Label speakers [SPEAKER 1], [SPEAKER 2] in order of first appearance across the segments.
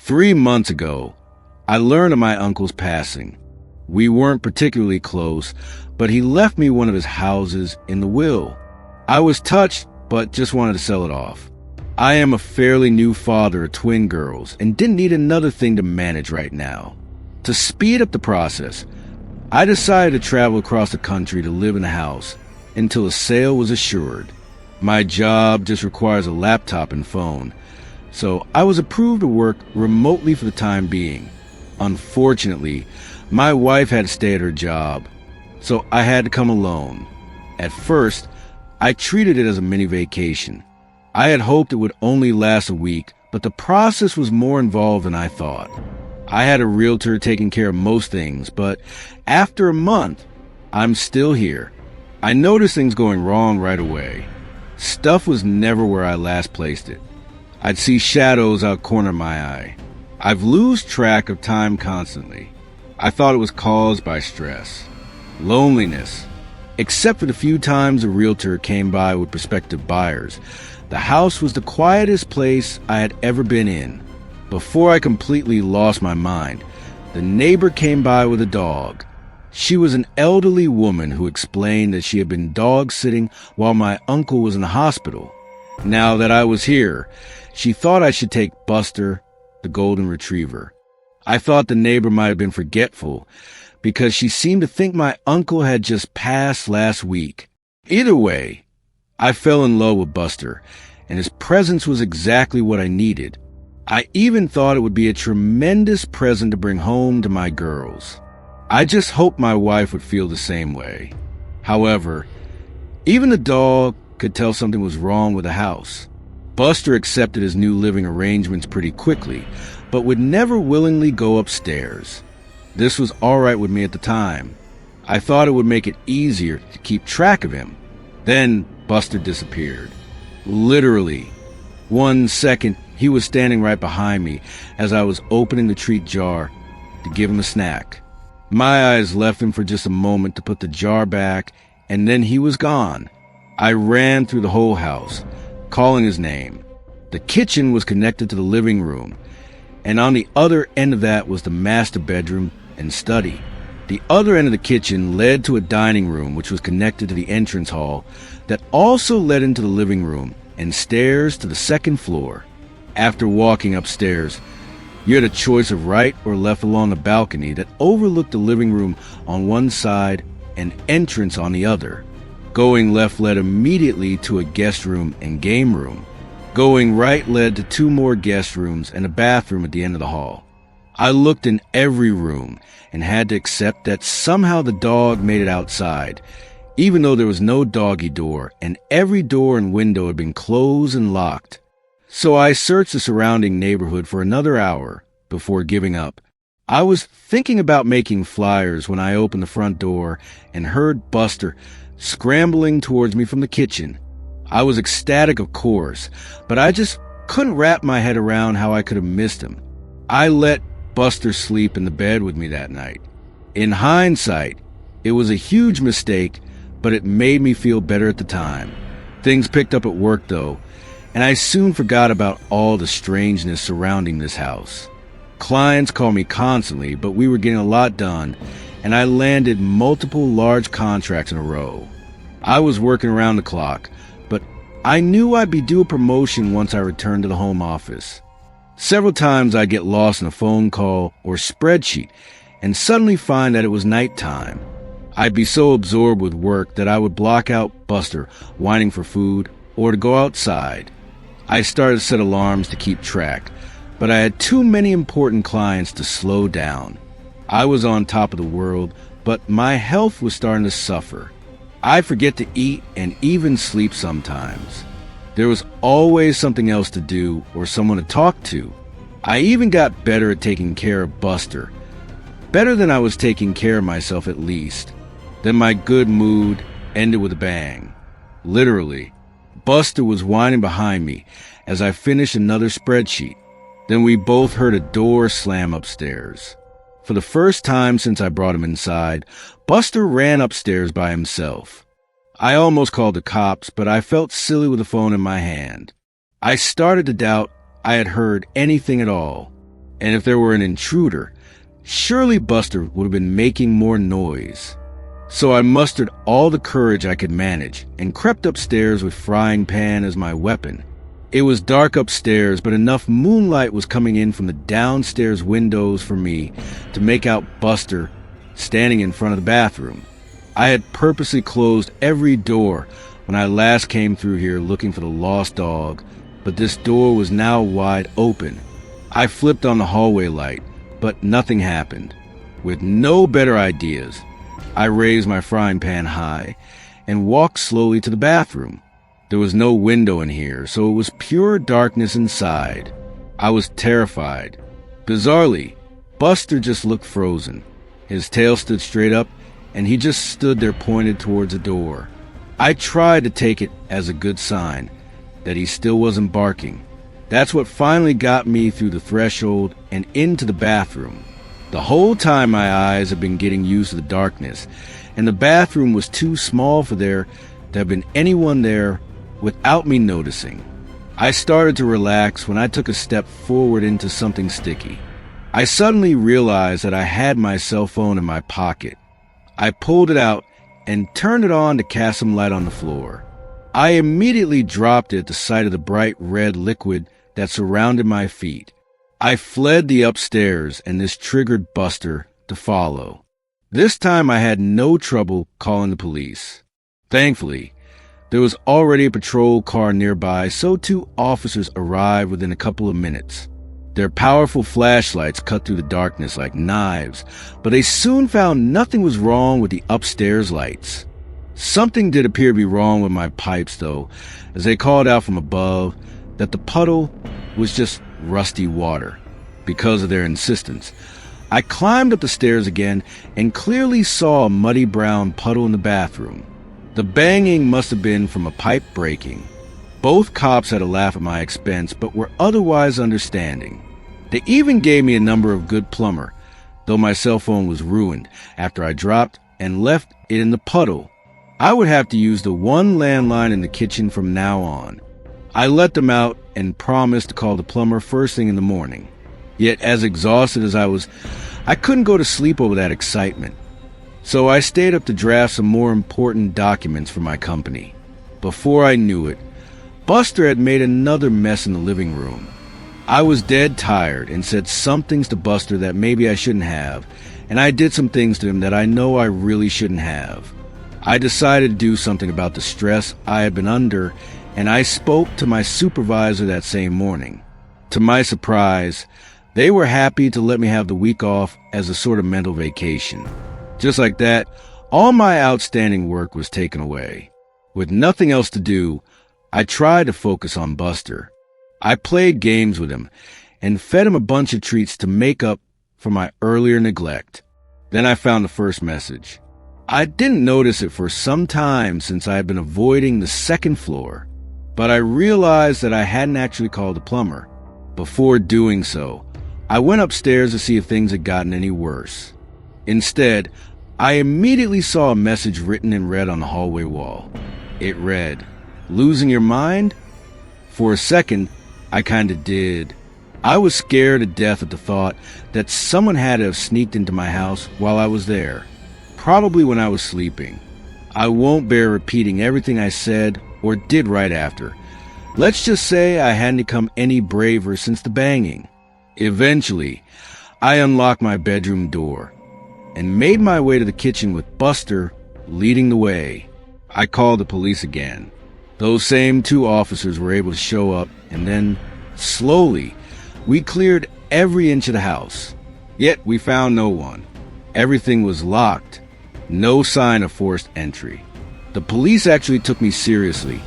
[SPEAKER 1] 3 months ago, I learned of my uncle's passing. We weren't particularly close, but he left me one of his houses in the will. I was touched, but just wanted to sell it off. I am a fairly new father of twin girls and didn't need another thing to manage right now. To speed up the process, I decided to travel across the country to live in the house until a sale was assured. My job just requires a laptop and phone, so I was approved to work remotely for the time being. Unfortunately, my wife had to stay at her job, so I had to come alone. At first, I treated it as a mini vacation. I had hoped it would only last a week, but the process was more involved than I thought. I had a realtor taking care of most things, but after a month, I'm still here. I noticed things going wrong right away. Stuff was never where I last placed it. I'd see shadows out corner of my eye. I've lost track of time constantly. I thought it was caused by stress, loneliness. Except for the few times a realtor came by with prospective buyers, the house was the quietest place I had ever been in. Before I completely lost my mind, the neighbor came by with a dog. She was an elderly woman who explained that she had been dog sitting while my uncle was in the hospital. Now that I was here, she thought I should take Buster, the golden retriever. I thought the neighbor might have been forgetful because she seemed to think my uncle had just passed last week. Either way, I fell in love with Buster, and his presence was exactly what I needed. I even thought it would be a tremendous present to bring home to my girls. I just hoped my wife would feel the same way. However, even the dog could tell something was wrong with the house. Buster accepted his new living arrangements pretty quickly, but would never willingly go upstairs. This was all right with me at the time. I thought it would make it easier to keep track of him. Then Buster disappeared. Literally, 1 second, he was standing right behind me as I was opening the treat jar to give him a snack. My eyes left him for just a moment to put the jar back, and then he was gone. I ran through the whole house, calling his name. The kitchen was connected to the living room, and on the other end of that was the master bedroom and study. The other end of the kitchen led to a dining room which was connected to the entrance hall that also led into the living room and stairs to the second floor. After walking upstairs, you had a choice of right or left along the balcony that overlooked the living room on one side and entrance on the other. Going left led immediately to a guest room and game room. Going right led to 2 more guest rooms and a bathroom at the end of the hall. I looked in every room and had to accept that somehow the dog made it outside, even though there was no doggy door and every door and window had been closed and locked. So I searched the surrounding neighborhood for another hour before giving up. I was thinking about making flyers when I opened the front door and heard Buster scrambling towards me from the kitchen. I was ecstatic, of course, but I just couldn't wrap my head around how I could have missed him. I let Buster sleep in the bed with me that night. In hindsight, it was a huge mistake, but it made me feel better at the time. Things picked up at work, though, and I soon forgot about all the strangeness surrounding this house. Clients called me constantly, but we were getting a lot done, and I landed multiple large contracts in a row. I was working around the clock, but I knew I'd be due a promotion once I returned to the home office. Several times I'd get lost in a phone call or spreadsheet and suddenly find that it was nighttime. I'd be so absorbed with work that I would block out Buster whining for food or to go outside. I started to set alarms to keep track, but I had too many important clients to slow down. I was on top of the world, but my health was starting to suffer. I forget to eat and even sleep sometimes. There was always something else to do or someone to talk to. I even got better at taking care of Buster. Better than I was taking care of myself, at least. Then my good mood ended with a bang. Literally. Buster was whining behind me as I finished another spreadsheet. Then we both heard a door slam upstairs. For the first time since I brought him inside, Buster ran upstairs by himself. I almost called the cops, but I felt silly with the phone in my hand. I started to doubt I had heard anything at all. And if there were an intruder, surely Buster would have been making more noise. So I mustered all the courage I could manage and crept upstairs with frying pan as my weapon. It was dark upstairs, but enough moonlight was coming in from the downstairs windows for me to make out Buster standing in front of the bathroom. I had purposely closed every door when I last came through here looking for the lost dog, but this door was now wide open. I flipped on the hallway light, but nothing happened. With no better ideas, I raised my frying pan high and walked slowly to the bathroom. There was no window in here, so it was pure darkness inside. I was terrified. Bizarrely, Buster just looked frozen. His tail stood straight up, and he just stood there pointed towards the door. I tried to take it as a good sign that he still wasn't barking. That's what finally got me through the threshold and into the bathroom. The whole time my eyes had been getting used to the darkness, and the bathroom was too small for there to have been anyone there without me noticing. I started to relax when I took a step forward into something sticky. I suddenly realized that I had my cell phone in my pocket. I pulled it out and turned it on to cast some light on the floor. I immediately dropped it at the sight of the bright red liquid that surrounded my feet. I fled the upstairs, and this triggered Buster to follow. This time I had no trouble calling the police. Thankfully, there was already a patrol car nearby, so 2 officers arrived within a couple of minutes. Their powerful flashlights cut through the darkness like knives, but they soon found nothing was wrong with the upstairs lights. Something did appear to be wrong with my pipes, though, as they called out from above that the puddle was just rusty water. Because of their insistence, I climbed up the stairs again and clearly saw a muddy brown puddle in the bathroom. The banging must have been from a pipe breaking. Both cops had a laugh at my expense, but were otherwise understanding. They even gave me a number of good plumber, though my cell phone was ruined after I dropped and left it in the puddle. I would have to use the one landline in the kitchen from now on. I let them out and promised to call the plumber first thing in the morning. Yet, as exhausted as I was, I couldn't go to sleep over that excitement. So I stayed up to draft some more important documents for my company. Before I knew it, Buster had made another mess in the living room. I was dead tired and said some things to Buster that maybe I shouldn't have, and I did some things to him that I know I really shouldn't have. I decided to do something about the stress I had been under, and I spoke to my supervisor that same morning. To my surprise, they were happy to let me have the week off as a sort of mental vacation. Just like that, all my outstanding work was taken away. With nothing else to do, I tried to focus on Buster. I played games with him and fed him a bunch of treats to make up for my earlier neglect. Then I found the first message. I didn't notice it for some time since I had been avoiding the second floor, but I realized that I hadn't actually called the plumber. Before doing so, I went upstairs to see if things had gotten any worse. Instead, I immediately saw a message written in red on the hallway wall. It read, "Losing your mind?" For a second, I kinda did. I was scared to death at the thought that someone had to have sneaked into my house while I was there, probably when I was sleeping. I won't bear repeating everything I said or did right after. Let's just say I hadn't become any braver since the banging. Eventually, I unlocked my bedroom door and made my way to the kitchen with Buster leading the way. I called the police again. Those same 2 officers were able to show up, and then, slowly, we cleared every inch of the house. Yet we found no one. Everything was locked. No sign of forced entry. The police actually took me seriously,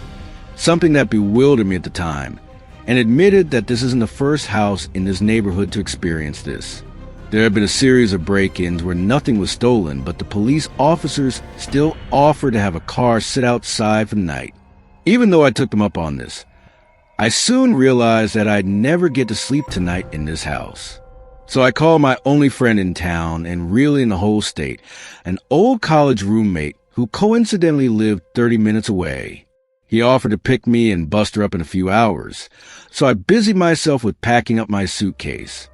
[SPEAKER 1] something that bewildered me at the time, and admitted that this isn't the first house in this neighborhood to experience this. There had been a series of break-ins where nothing was stolen, but the police officers still offered to have a car sit outside for the night. Even though I took them up on this, I soon realized that I'd never get to sleep tonight in this house. So I called my only friend in town, and really in the whole state, an old college roommate who coincidentally lived 30 minutes away. He offered to pick me and Buster up in a few hours, so I busied myself with packing up my suitcase.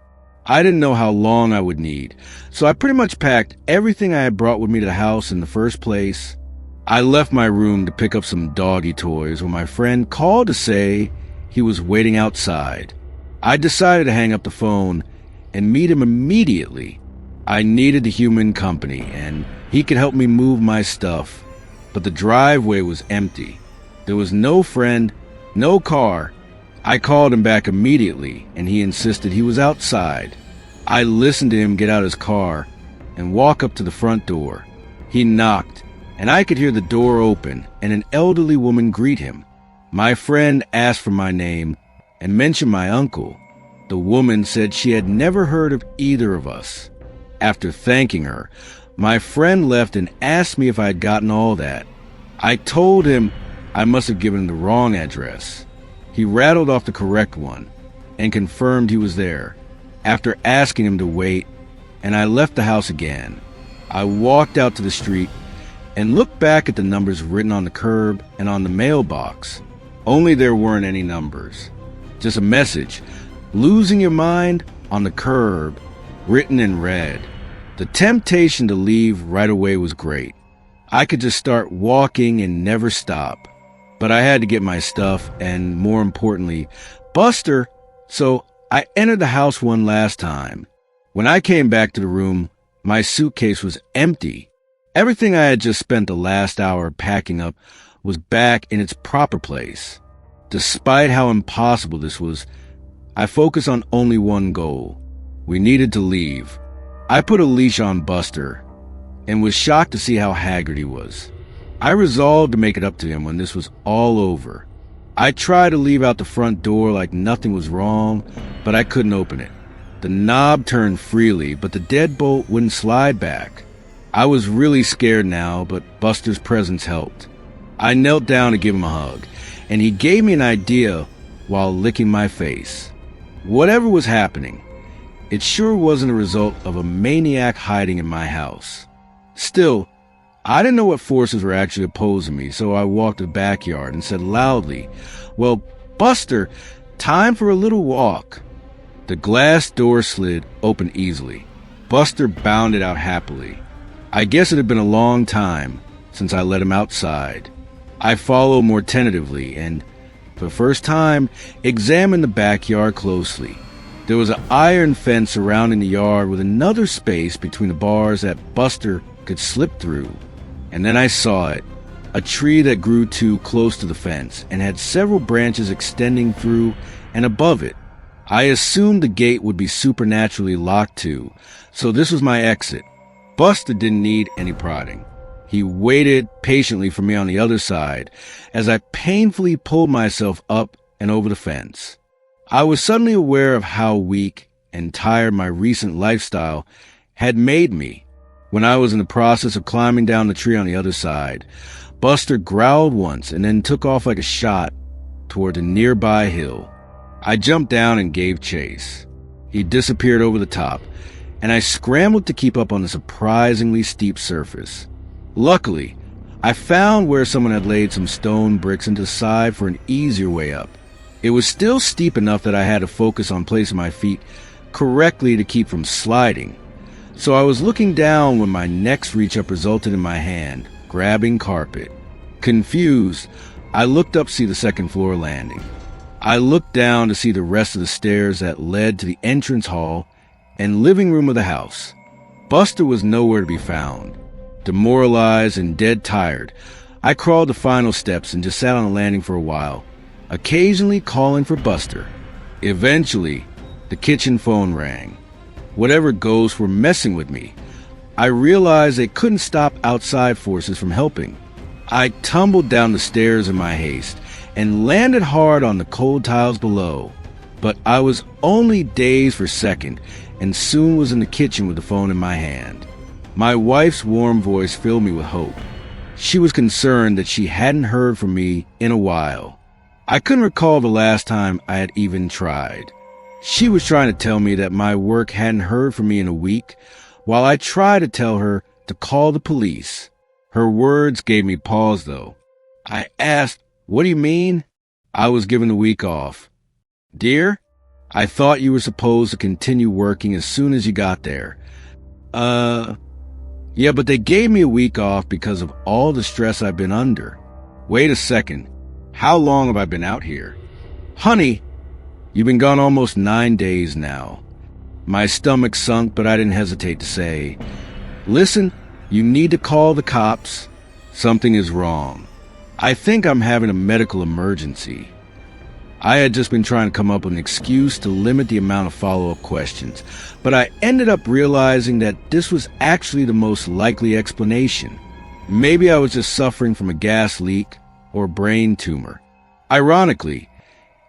[SPEAKER 1] I didn't know how long I would need, so I pretty much packed everything I had brought with me to the house in the first place. I left my room to pick up some doggy toys when my friend called to say he was waiting outside. I decided to hang up the phone and meet him immediately. I needed the human company, and he could help me move my stuff, but the driveway was empty. There was no friend, no car. I called him back immediately, and he insisted he was outside. I listened to him get out his car and walk up to the front door. He knocked, and I could hear the door open and an elderly woman greet him. My friend asked for my name and mentioned my uncle. The woman said she had never heard of either of us. After thanking her, my friend left and asked me if I had gotten all that. I told him I must have given him the wrong address. He rattled off the correct one and confirmed he was there. After asking him to wait, and I left the house again, I walked out to the street and looked back at the numbers written on the curb and on the mailbox. Only there weren't any numbers. Just a message, "Losing your mind?" on the curb, written in red. The temptation to leave right away was great. I could just start walking and never stop. But I had to get my stuff and, more importantly, Buster, so I entered the house one last time. When I came back to the room, my suitcase was empty. Everything I had just spent the last hour packing up was back in its proper place. Despite how impossible this was, I focused on only one goal. We needed to leave. I put a leash on Buster and was shocked to see how haggard he was. I resolved to make it up to him when this was all over. I tried to leave out the front door like nothing was wrong, but I couldn't open it. The knob turned freely, but the deadbolt wouldn't slide back. I was really scared now, but Buster's presence helped. I knelt down to give him a hug, and he gave me an idea while licking my face. Whatever was happening, it sure wasn't a result of a maniac hiding in my house. Still, I didn't know what forces were actually opposing me, so I walked to the backyard and said loudly, "Well, Buster, time for a little walk." The glass door slid open easily. Buster bounded out happily. I guess it had been a long time since I let him outside. I followed more tentatively and, for the first time, examined the backyard closely. There was an iron fence surrounding the yard with another space between the bars that Buster could slip through. And then I saw it, a tree that grew too close to the fence and had several branches extending through and above it. I assumed the gate would be supernaturally locked too, so this was my exit. Buster didn't need any prodding. He waited patiently for me on the other side as I painfully pulled myself up and over the fence. I was suddenly aware of how weak and tired my recent lifestyle had made me. When I was in the process of climbing down the tree on the other side, Buster growled once and then took off like a shot toward a nearby hill. I jumped down and gave chase. He disappeared over the top, and I scrambled to keep up on the surprisingly steep surface. Luckily, I found where someone had laid some stone bricks into the side for an easier way up. It was still steep enough that I had to focus on placing my feet correctly to keep from sliding. So I was looking down when my next reach up resulted in my hand grabbing carpet. Confused, I looked up to see the second floor landing. I looked down to see the rest of the stairs that led to the entrance hall and living room of the house. Buster was nowhere to be found. Demoralized and dead tired, I crawled the final steps and just sat on the landing for a while, occasionally calling for Buster. Eventually, the kitchen phone rang. Whatever ghosts were messing with me, I realized they couldn't stop outside forces from helping. I tumbled down the stairs in my haste and landed hard on the cold tiles below. But I was only dazed for a second and soon was in the kitchen with the phone in my hand. My wife's warm voice filled me with hope. She was concerned that she hadn't heard from me in a while. I couldn't recall the last time I had even tried. She was trying to tell me that my work hadn't heard from me in a week, while I tried to tell her to call the police. Her words gave me pause, though. I asked, "What do you mean?" I was given the week off. "Dear, I thought you were supposed to continue working as soon as you got there. Yeah, but they gave me a week off because of all the stress I've been under. Wait a second. How long have I been out here? Honey, you've been gone almost 9 days now. My stomach sunk, but I didn't hesitate to say, listen, you need to call the cops. Something is wrong. I think I'm having a medical emergency. I had just been trying to come up with an excuse to limit the amount of follow-up questions, but I ended up realizing that this was actually the most likely explanation. Maybe I was just suffering from a gas leak or a brain tumor. Ironically,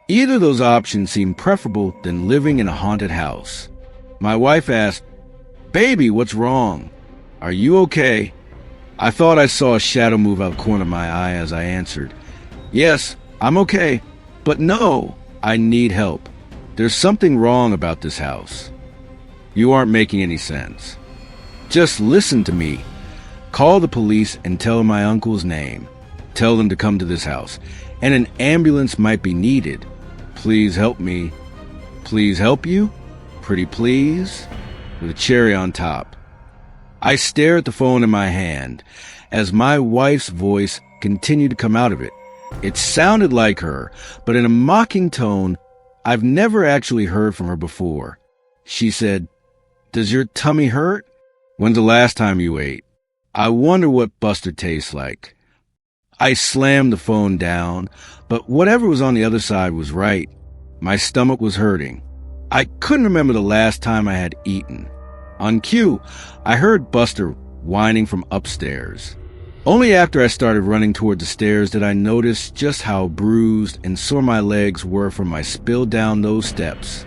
[SPEAKER 1] either of those options seemed preferable than living in a haunted house. My wife asked, "Baby, what's wrong? Are you okay?" I thought I saw a shadow move out of the corner of my eye as I answered, "Yes, I'm okay. But no, I need help. There's something wrong about this house." "You aren't making any sense." "Just listen to me. Call the police and tell them my uncle's name. Tell them to come to this house, and an ambulance might be needed. Please help me." "Please help you? Pretty please?" With a cherry on top. I stared at the phone in my hand as my wife's voice continued to come out of it. It sounded like her, but in a mocking tone I've never actually heard from her before. She said, "Does your tummy hurt? When's the last time you ate? I wonder what Buster tastes like." I slammed the phone down, but whatever was on the other side was right. My stomach was hurting. I couldn't remember the last time I had eaten. On cue, I heard Buster whining from upstairs. Only after I started running toward the stairs did I notice just how bruised and sore my legs were from my spill down those steps.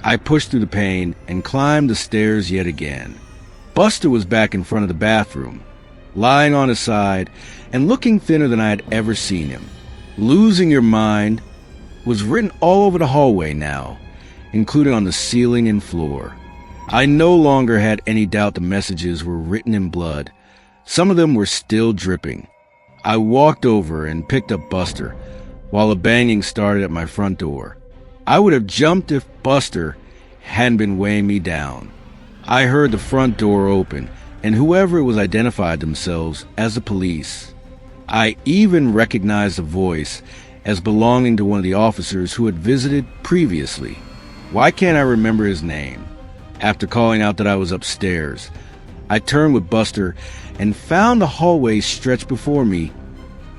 [SPEAKER 1] I pushed through the pain and climbed the stairs yet again. Buster was back in front of the bathroom, lying on his side and looking thinner than I had ever seen him. "Losing your mind" was written all over the hallway now, including on the ceiling and floor. I no longer had any doubt the messages were written in blood. Some of them were still dripping. I walked over and picked up Buster, while a banging started at my front door. I would have jumped if Buster hadn't been weighing me down. I heard the front door open, and whoever it was identified themselves as the police. I even recognized the voice as belonging to one of the officers who had visited previously. Why can't I remember his name? After calling out that I was upstairs, I turned with Buster and found the hallway stretched before me,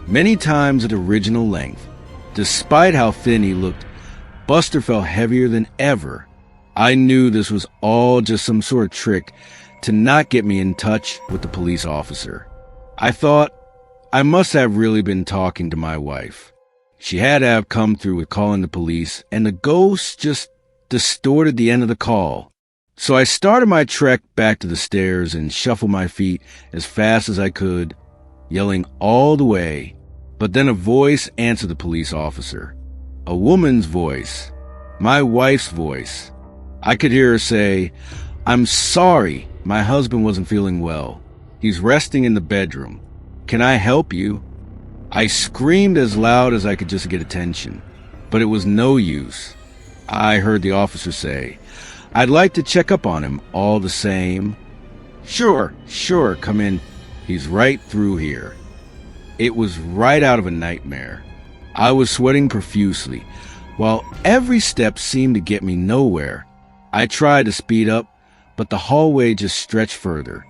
[SPEAKER 1] many times its original length. Despite how thin he looked, Buster felt heavier than ever. I knew this was all just some sort of trick to not get me in touch with the police officer. I thought I must have really been talking to my wife. She had to have come through with calling the police, and the ghost just distorted the end of the call. So I started my trek back to the stairs and shuffled my feet as fast as I could, yelling all the way. But then a voice answered the police officer. A woman's voice. My wife's voice. I could hear her say, "I'm sorry, my husband wasn't feeling well. He's resting in the bedroom. Can I help you?" I screamed as loud as I could just get attention, but it was no use. I heard the officer say, "I'd like to check up on him all the same." Sure, come in. He's right through here." It was right out of a nightmare. I was sweating profusely, while every step seemed to get me nowhere. I tried to speed up, but the hallway just stretched further.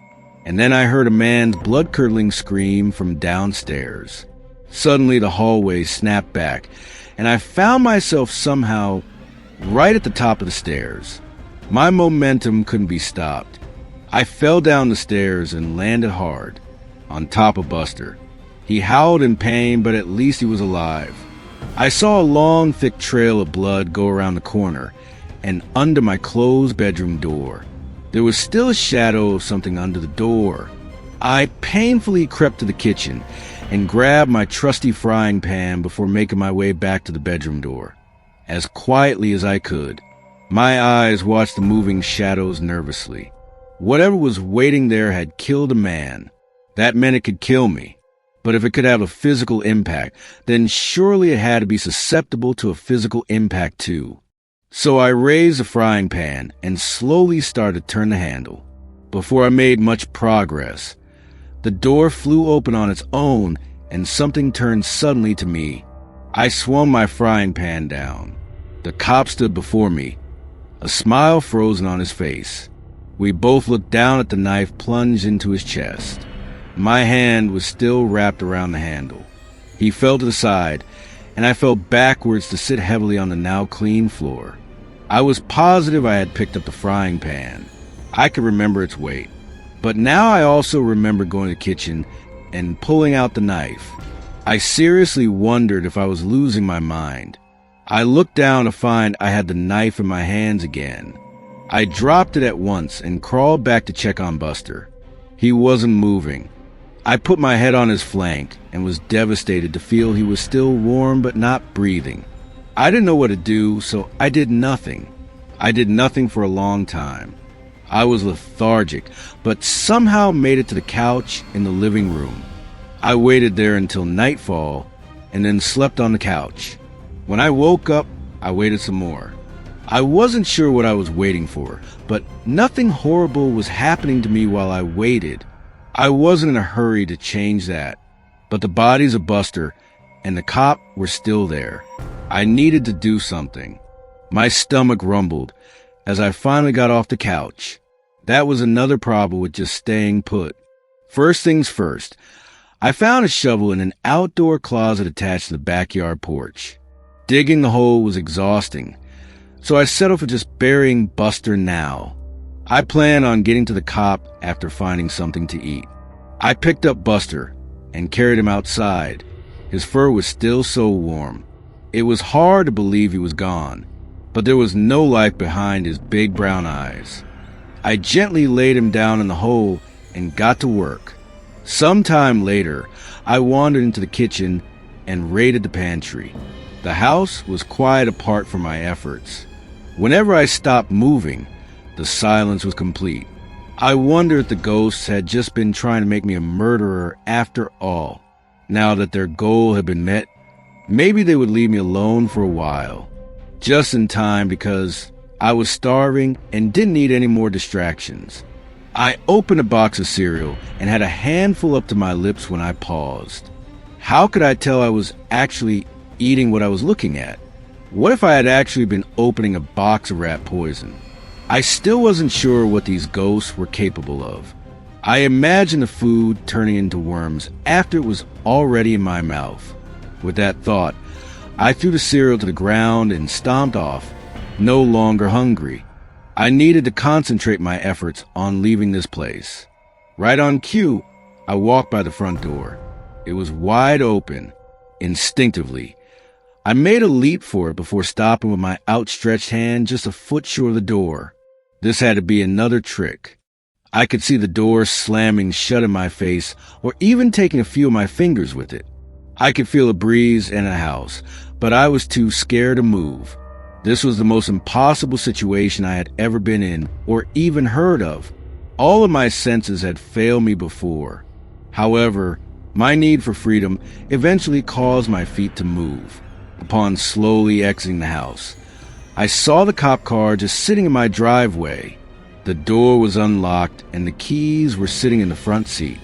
[SPEAKER 1] And then I heard a man's blood-curdling scream from downstairs. Suddenly the hallway snapped back, and I found myself somehow right at the top of the stairs. My momentum couldn't be stopped. I fell down the stairs and landed hard, on top of Buster. He howled in pain, but at least he was alive. I saw a long, thick trail of blood go around the corner and under my closed bedroom door. There was still a shadow of something under the door. I painfully crept to the kitchen and grabbed my trusty frying pan before making my way back to the bedroom door. As quietly as I could, my eyes watched the moving shadows nervously. Whatever was waiting there had killed a man. That meant it could kill me. But if it could have a physical impact, then surely it had to be susceptible to a physical impact too. So I raised the frying pan and slowly started to turn the handle. Before I made much progress, the door flew open on its own and something turned suddenly to me. I swung my frying pan down. The cop stood before me, a smile frozen on his face. We both looked down at the knife plunged into his chest. My hand was still wrapped around the handle. He fell to the side, and I fell backwards to sit heavily on the now clean floor. I was positive I had picked up the frying pan. I could remember its weight. But now I also remembered going to the kitchen and pulling out the knife. I seriously wondered if I was losing my mind. I looked down to find I had the knife in my hands again. I dropped it at once and crawled back to check on Buster. He wasn't moving. I put my head on his flank and was devastated to feel he was still warm but not breathing. I didn't know what to do, so I did nothing. I did nothing for a long time. I was lethargic, but somehow made it to the couch in the living room. I waited there until nightfall and then slept on the couch. When I woke up, I waited some more. I wasn't sure what I was waiting for, but nothing horrible was happening to me while I waited. I wasn't in a hurry to change that, but the bodies of Buster and the cop were still there. I needed to do something. My stomach rumbled as I finally got off the couch. That was another problem with just staying put. First things first, I found a shovel in an outdoor closet attached to the backyard porch. Digging the hole was exhausting, so I settled for just burying Buster now. I planned on getting to the cop after finding something to eat. I picked up Buster and carried him outside. His fur was still so warm. It was hard to believe he was gone, but there was no life behind his big brown eyes. I gently laid him down in the hole and got to work. Sometime later, I wandered into the kitchen and raided the pantry. The house was quiet apart from my efforts. Whenever I stopped moving, the silence was complete. I wondered if the ghosts had just been trying to make me a murderer after all. Now that their goal had been met, maybe they would leave me alone for a while. Just in time because I was starving and didn't need any more distractions. I opened a box of cereal and had a handful up to my lips when I paused. How could I tell I was actually eating what I was looking at? What if I had actually been opening a box of rat poison? I still wasn't sure what these ghosts were capable of. I imagined the food turning into worms after it was already in my mouth. With that thought, I threw the cereal to the ground and stomped off, no longer hungry. I needed to concentrate my efforts on leaving this place. Right on cue, I walked by the front door. It was wide open. Instinctively, I made a leap for it before stopping with my outstretched hand just a foot short of the door. This had to be another trick. I could see the door slamming shut in my face or even taking a few of my fingers with it. I could feel a breeze in the house, but I was too scared to move. This was the most impossible situation I had ever been in or even heard of. All of my senses had failed me before. However, my need for freedom eventually caused my feet to move. Upon slowly exiting the house, I saw the cop car just sitting in my driveway. The door was unlocked and the keys were sitting in the front seat.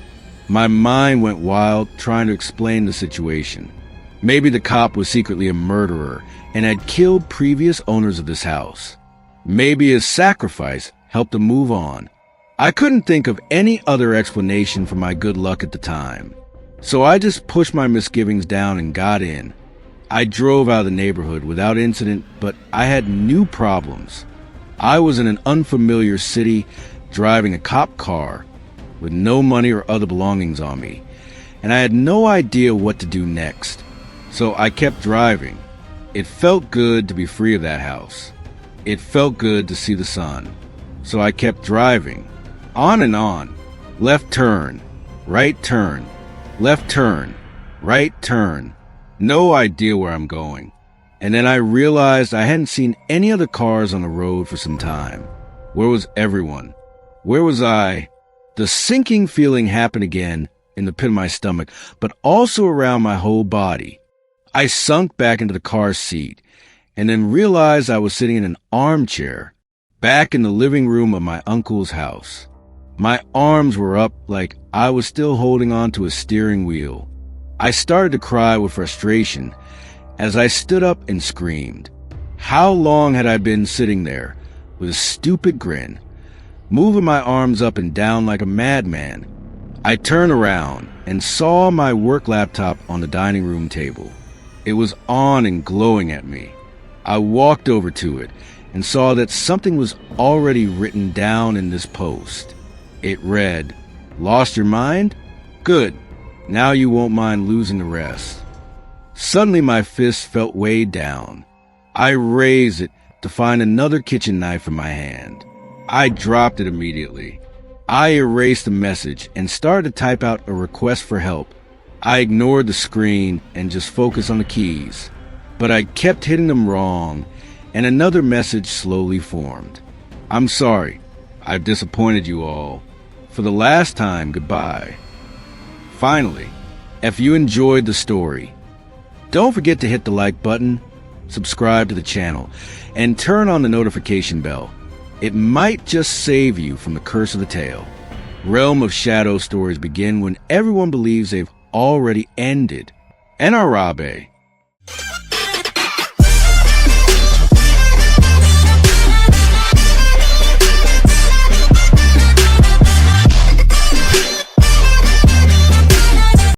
[SPEAKER 1] My mind went wild trying to explain the situation. Maybe the cop was secretly a murderer and had killed previous owners of this house. Maybe his sacrifice helped him move on. I couldn't think of any other explanation for my good luck at the time. So I just pushed my misgivings down and got in. I drove out of the neighborhood without incident, but I had new problems. I was in an unfamiliar city, driving a cop car, with no money or other belongings on me, and I had no idea what to do next. So I kept driving. It felt good to be free of that house. It felt good to see the sun. So I kept driving, on and on. Left turn, right turn, left turn, right turn. No idea where I'm going. And then I realized I hadn't seen any other cars on the road for some time. Where was everyone? Where was I? The sinking feeling happened again in the pit of my stomach, but also around my whole body. I sunk back into the car seat, and then realized I was sitting in an armchair back in the living room of my uncle's house. My arms were up like I was still holding on to a steering wheel. I started to cry with frustration as I stood up and screamed. How long had I been sitting there with a stupid grin, moving my arms up and down like a madman? I turned around and saw my work laptop on the dining room table. It was on and glowing at me. I walked over to it and saw that something was already written down in this post. It read, "Lost your mind? Good. Now you won't mind losing the rest." Suddenly my fist felt weighed down. I raised it to find another kitchen knife in my hand. I dropped it immediately. I erased the message and started to type out a request for help. I ignored the screen and just focused on the keys. But I kept hitting them wrong, and another message slowly formed. "I'm sorry. I've disappointed you all. For the last time, goodbye." Finally, if you enjoyed the story, don't forget to hit the like button, subscribe to the channel, and turn on the notification bell. It might just save you from the curse of the tale. Realm of Shadow stories begin when everyone believes they've already ended. 𝑁𝐵